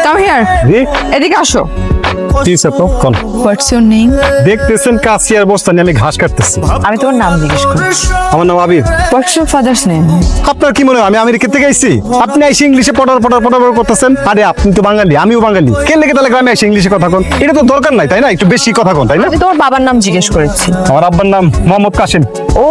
Come here, এদিকে আসো। What's your name? দেখতেছেন কাছিয়ার বস্তা নিয়ে আমি ঘাস কাটতেছি। আমি তোমার নাম জিজ্ঞেস করি। আমার নাম Abir. What's your father's name? আপনার কি মনে হয় আমি আমেরিকা থেকে আইছি? আপনি আইসি ইংলিশে পটার করতেছেন। আরে আপনি তো বাঙালি, আমিও বাঙালি, কে লেগে তাহলে গ্রামে আইসি ইংলিশে কথা কন? এটা তো দরকার নাই, তাই না? একটু বেশি কথা কন, তাই না? আমি তোমার বাবার নাম জিজ্ঞেস করেছি। আমার আব্বার নাম মোহাম্মদ কাসেম। ও,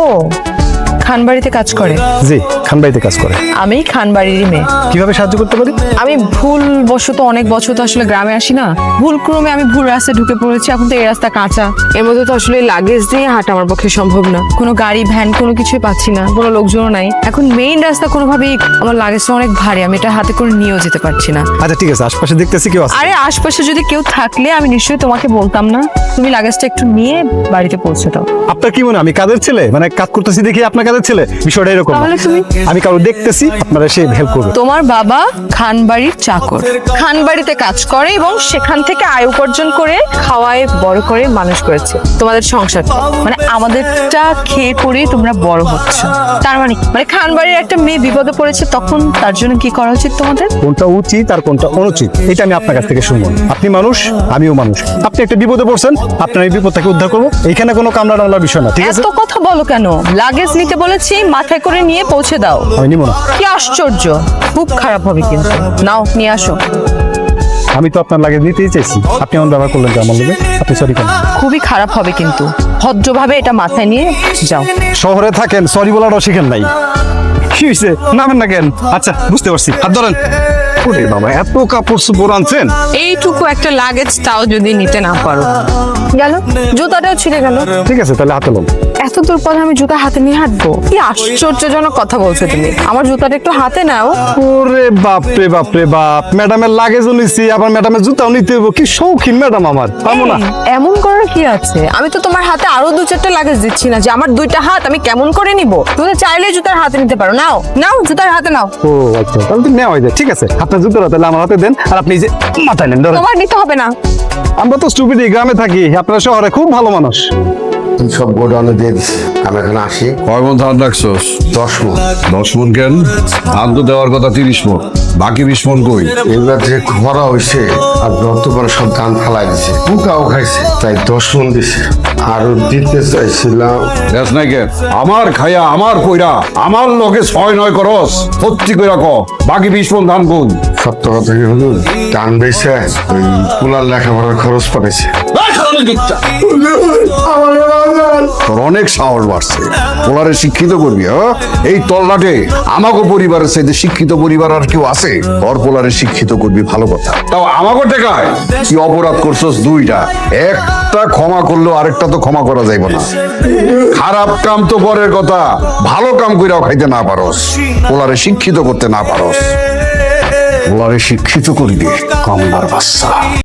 খানবাড়িতে কাজ করে? জি, খানবাড়িতে কাজ করে। আমি খানবাড়িরই মেয়ে। কিভাবে সাহায্য করতে পারি? আমি ভুল বশত অনেক বছর তো আসলে গ্রামে আসি না, ভুল ক্রমে আমি ভুল রাস্তায় ঢুকে পড়েছি। এখন তো এই রাস্তা কাঁচা, এর মধ্যে তো আসলে লাগেজ দিয়ে হাঁটা আমার পক্ষে সম্ভব না। কোনো গাড়ি ভ্যান কোনো কিছুই পাচ্ছি না, কোনো লোকজনও নাই। এখন মেইন রাস্তা কোনোভাবেই আমার লাগেজটা অনেক ভারী, আমি এটা হাতে করে নিয়েও যেতে পারছি না। আচ্ছা ঠিক আছে, আশপাশে দেখতেছি কেউ আছে? আরে আশপাশে যদি কেউ থাকলে আমি নিশ্চয়ই তোমাকে বলতাম না। তুমি লাগেজটা একটু নিয়ে বাড়িতে পৌঁছে দাও। আপনার কি মনে হয় আমি কাদের ছেলে? মানে কাজ করতেছি দেখি আপনার কাদের ছেলে? বিষয়টা এরকম না। তাহলে তুমি? আমি কারো দেখতেছি, আপনারা সে হেল্প করবে। তোমার বাবা খানবাড়ির চাকর, খানবাড়িতে কাজ করে এবং সেখান থেকে আয় উপার্জন করে খাওয়ায় বড় করে মানুষ করেছে তোমাদের সংসার। মানে আমাদেরটা খেয়ে করে তোমরা বড় হচ্ছ। তার মানে খানবাড়ির একটা মেয়ে বিপদে পড়েছে, তখন তার জন্য কি করা উচিত তোমাদের? কোনটা উচিত আর কোনটা অনুচিত এটা আমি আপনার কাছ থেকে শুনবো। আপনি মানুষ, আমিও মানুষ। আপনি একটা বিপদে পড়ছেন, আপনার এই বিপদ থেকে উদ্ধার করবো। এইখানে কোনো কামড়া টামলার বিষয় না, ঠিক আছে? এত কথা বলো কেন? লাগেজ নিতে বলেছি, মাথায় করে নিয়ে পৌঁছে দাও। আমি নিব না। কি আশ্চর্য, খুব খারাপ হবে কিন্তু। নাও নিয়ে আসো। আমি তো আপনার লাগে নিতেই চাইছি, আপনি এমন ব্যবহার করলেন যে আমার লোকে। আপনি সরি কেন? খুবই খারাপ হবে কিন্তু, ভদ্রভাবে এটা মাথায় নিয়ে যাও। শহরে থাকেন, সরি বলারও শিখেন নাই। কি হয়েছে, নামেন না কেন? আচ্ছা বুঝতে পারছি, হাত ধরেন। ওরে বাবা, এত কাপড় চোপড় আনছেন। এইটুকু একটা লাগেজ তাও যদি নিতে না পারো। গেল, জুতাটাও ছিঁড়ে গেল। ঠিক আছে তাহলে হাতে লোন। এত দূর পথে আমি জুতা হাতে নিয়ে হাঁটবো? কি আশ্চর্যজনক কথা বলছো তুমি। আমার জুতাটা একটু হাতে নাও। ওরে বাপরে বাপরে বাপ, ম্যাডামের লাগেজও নিছি, আবার ম্যাডামের জুতাও নিতে হইব। কি শৌখিন ম্যাডাম আমার, পাবো না? এমন করার কি আছে? আমি তো তোমার হাতে আরো 2-4টা লাগেজ দিচ্ছি না যে আমার 2টা হাত আমি কেমন করে নিব? তুমি তো চাইলে জুতার হাতে নিতে পারো। নাও নাও, জুতার হাতে নাও। ও আচ্ছা, তাহলে তো নেওয়া যায়। ঠিক আছে, আপনার জুতোটা তাহলে আমার হাতে দেন, আর আপনি যে মাথায় নেন। ধরেন, তোমার নিতে হবে না। আমরা তো স্টুপিডি, গ্রামে থাকি, আপনারা শহরে খুব ভালো মানুষ। তুই সব গোডাউনে দিয়ে দিস, আমি এখানে আসি। কয় মন ধান রাখছস? 10 মণ। 10 মন কেন? ধান তো দেওয়ার কথা 30 মন, বাকি 20 মন কই? এবার যে খরা হয়েছে আর যত করে সব ধান ফালাই দিছে, পোকাও খাইছে, তাই 10 মণ দিছে। আরো দিতে চাইছিলাম। দেখ নাই কেন? আমার খাইয়া আমার কইরা আমার লগে 6-9 করস, সত্যি কইরা ক বাকি 20 মন ধান কই? সত্য কথা কি হলো, ধান বেচে ওই কুলার লেখাপড়ার খরচ পাঠাইছে। তোর অনেক সাহস বাড়ছে, পোলারে শিক্ষিত করবি। এই তল্লাটে আমাকে পরিবারের চাইতে শিক্ষিত পরিবার আর কেউ আছে? তোর পোলারে শিক্ষিত করবি, ভালো কথা। তাও আমাকে টেকায় কি অপরাধ করছস? 2টা, একটা ক্ষমা করলেও আরেকটা তো ক্ষমা করা যাইব না। খারাপ কাম তো পরের কথা, ভালো কাম কইরাও খাইতে না পারস, পোলারে শিক্ষিত করতে না পারস। পোলারে শিক্ষিত করবি, কামলার বাচ্চা।